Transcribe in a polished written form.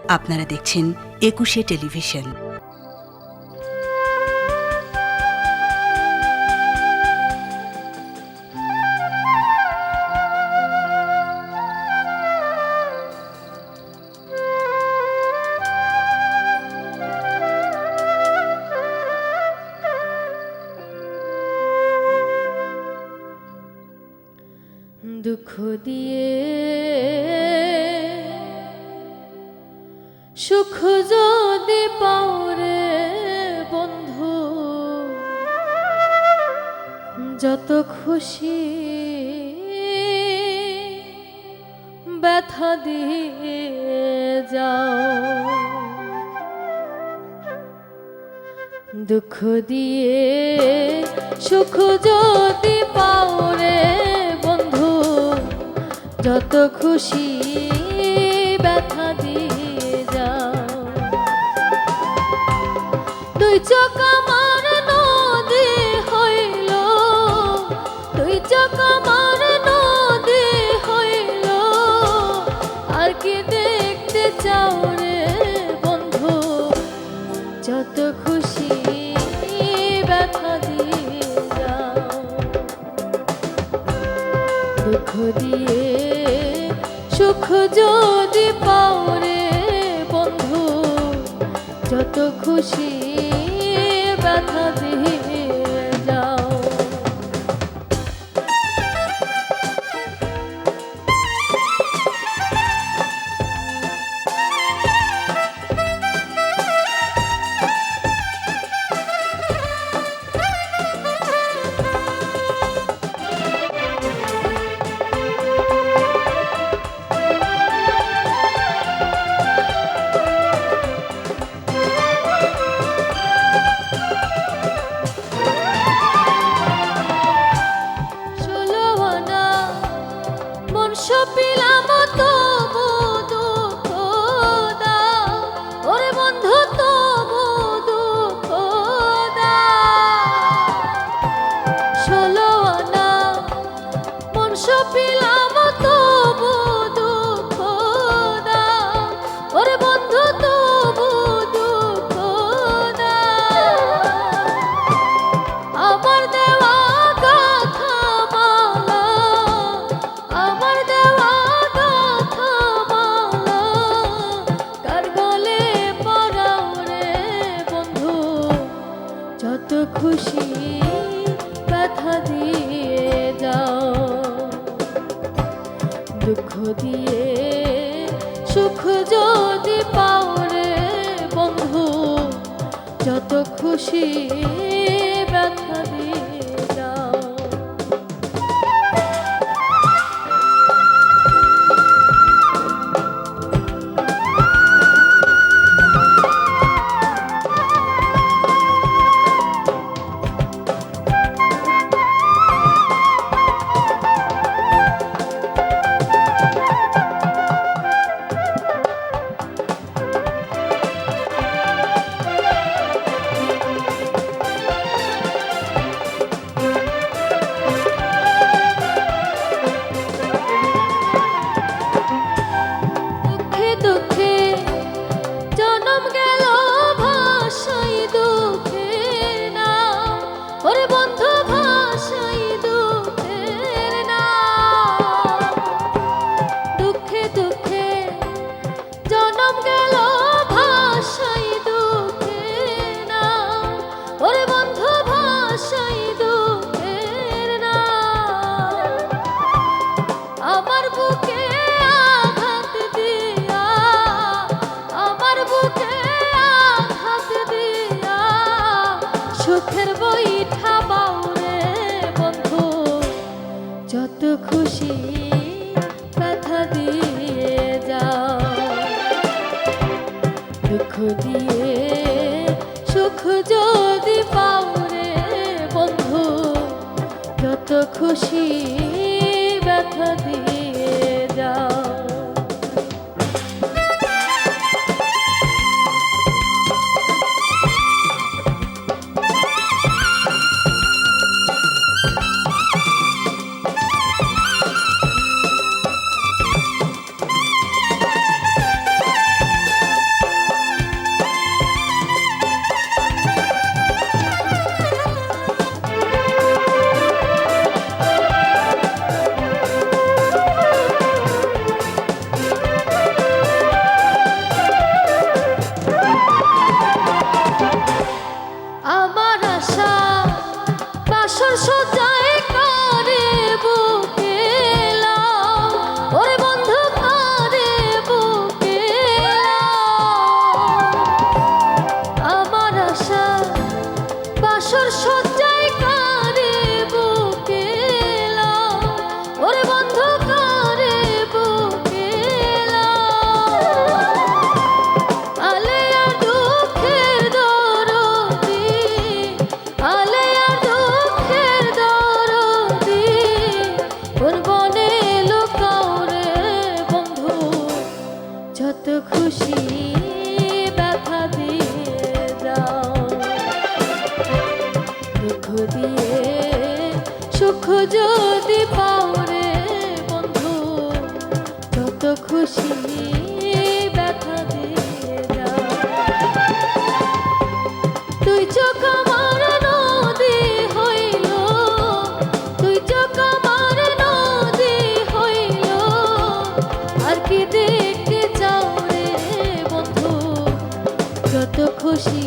আপনারা দেখছেন ২১শে টেলিভিশন। দুঃখ দিয়ে সুখ যদি পাওরে বন্ধু, যত খুশি ব্যথা দিয়ে যাও। দুঃখ দিয়ে সুখ যদি পাওরে বন্ধু, যত খুশি ব্যথা দিয়ে যাও। দুই চোখ আমার নদী হইল, দুই চোখ আমার নদী হইল, আর কি দেখতে চাও রে বন্ধু, যত খুশি ব্যথা দিয়ে যাও। দুঃখ দিয়ে সুখ যদি পাওরে বন্ধু, যত খুশি ব্যথা দিয়ে যাও। সপিলাম তবু দুঃখ দাও, ওরে বন্ধু তবু দুঃখ দাও। ১৬ আনা মন সপিলাম তবু দুঃখ দাও, ওরে বন্ধু তবু দুঃখ দাও। আমার দেওয়া গাথা মালা, আমার দেওয়া গাথা মালা, কার গলে পরাও রে বন্ধু, যত খুশি ব্যথা দিয়ে যাও। দুঃখ দিয়ে সুখ যদি পাও রে বন্ধু, যত খুশি ব্যথা দিয়ে যাও। সুখের বইঠা বাউরে বন্ধু, যত খুশি ব্যথা দিয়ে যাও। দুঃখ দিয়ে সুখ যদি পাউরে বন্ধু, যত খুশি ব্যথা দিয়ে যাও। যদি পাও রে বন্ধু, যত খুশি ব্যথা দিয়ে যা। তুই চোখ আমার নদী হইল, তুই চোখ আমার নদী হইল, আর কি দেখতে চাও রে বন্ধু, যত খুশি